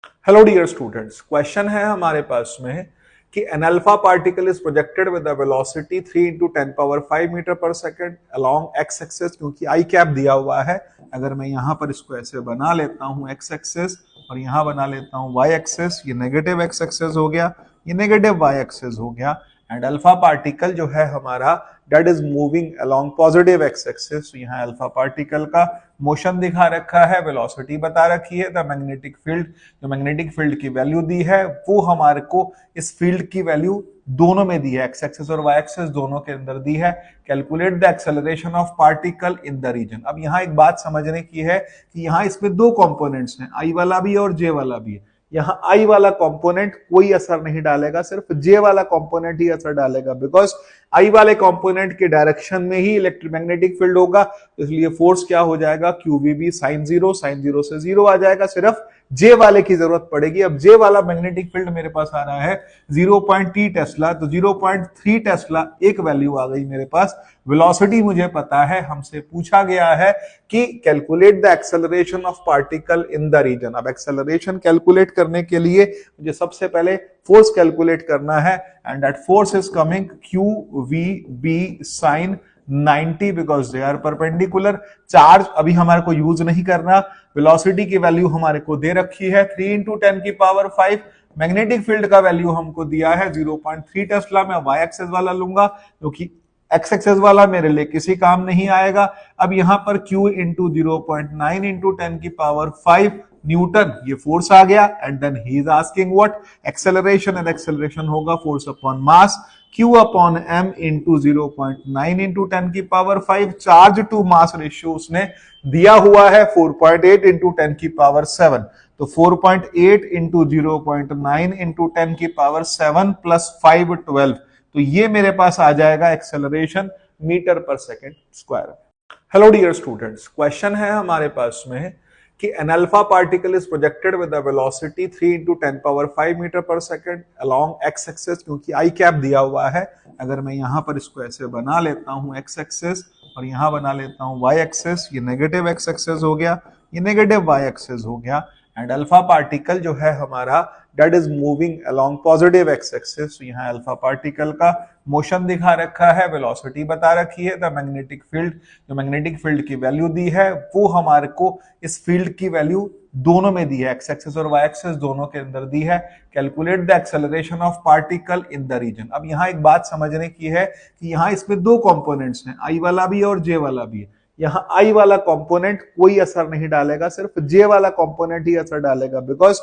Hello dear students, question है हमारे पास में कि an alpha particle is projected with the velocity 3 into 10 power 5 metre per second along X axis. क्योंकि i cap दिया हुआ है, अगर मैं यहां पर इसको ऐसे बना लेता हूं एक्स एक्सेस और यहां बना लेता हूं वाई एक्सेस, ये नेगेटिव एक्स एक्सेस हो गया, ये नेगेटिव वाई एक्सेस हो गया। एंड अल्फा पार्टिकल जो है हमारा that is moving along positive x axis. यहाँ अल्फा पार्टिकल का मोशन दिखा रखा है, वेलोसिटी बता रखी है, द मैग्नेटिक फील्ड, जो मैग्नेटिक फील्ड की वैल्यू दी है वो हमारे को इस फील्ड की वैल्यू दोनों में दी है, एक्स एक्सिस और वाई एक्सिस दोनों के अंदर दी है। Calculate the acceleration of particle in the region. अब यहाँ एक बात समझने की है कि यहाँ इसमें दो कंपोनेंट्स हैं, आई वाला भी और जे वाला भी है। यहाँ आई वाला कंपोनेंट कोई असर नहीं डालेगा, सिर्फ जे वाला कंपोनेंट ही असर डालेगा, बिकॉज आई वाले कंपोनेंट के डायरेक्शन में ही इलेक्ट्रोमैग्नेटिक फील्ड होगा। इसलिए फोर्स क्या हो जाएगा, क्यूवीबी साइन जीरो से जीरो आ जाएगा, सिर्फ जे वाले की जरूरत पड़ेगी। अब जे वाला मैग्नेटिक फील्ड मेरे पास आ रहा है 0.3 टेस्ला, तो 0.3 टेस्ला एक वैल्यू आ गई मेरे पास। वेलोसिटी मुझे पता है, हमसे पूछा गया है कि calculate the acceleration of particle in the region. अब एक्सेलरेशन कैलकुलेट करने के लिए मुझे सबसे पहले फोर्स कैलकुलेट करना है, and that force is coming q v B sine 90 because they are perpendicular. Charge अभी हमारे को यूज नहीं करना, वेलोसिटी की वैल्यू हमारे को दे रखी है 3 इंटू 10 की पावर 5। मैग्नेटिक फील्ड का वैल्यू हमको दिया है 0.3 टेस्ला। मैं वाई एक्सेस वाला लूंगा क्योंकि एक्स एक्सेस वाला मेरे लिए किसी काम नहीं आएगा। अब यहां पर Q इंटू 0.9 इंटू 10 की पावर 5 न्यूटन, ये फोर्स आ गया। And then he is asking what acceleration, and acceleration होगा force upon mass, Q upon m into 0.9 into 10 की power 5। Charge to mass ratio उसने दिया हुआ है 4.8 इंटू 10 की पावर 7। तो 4.8 इंटू 0.9 इंटू 10 की पावर 7 प्लस 5 12। तो ये मेरे पास आ जाएगा acceleration metre per second square. Hello dear students, question है हमारे पास में कि an alpha particle is projected with the velocity 3 into 10 power 5 metre per second along X axis. क्योंकि आई कैप दिया हुआ है, अगर मैं यहां पर इसको ऐसे बना लेता हूं एक्स एक्सेस और यहां बना लेता हूं वाई एक्सेस, ये नेगेटिव एक्स एक्सेस हो गया, ये नेगेटिव वाई एक्सेस हो गया। एंड अल्फा पार्टिकल जो है हमारा that is moving along positive x axis. यहाँ अल्फा पार्टिकल का मोशन दिखा रखा है, वेलोसिटी बता रखी है, द मैग्नेटिक फील्ड, जो मैग्नेटिक फील्ड की वैल्यू दी है वो हमारे को इस फील्ड की वैल्यू दोनों में दी है, एक्स एक्सिस और वाई एक्सिस दोनों के अंदर दी है। Calculate the acceleration of particle in the region. अब यहाँ एक बात समझने की है कि यहाँ इसमें दो कंपोनेंट्स हैं, आई वाला भी और जे वाला भी है। यहाँ आई वाला कंपोनेंट कोई असर नहीं डालेगा, सिर्फ जे वाला कंपोनेंट ही असर डालेगा, बिकॉज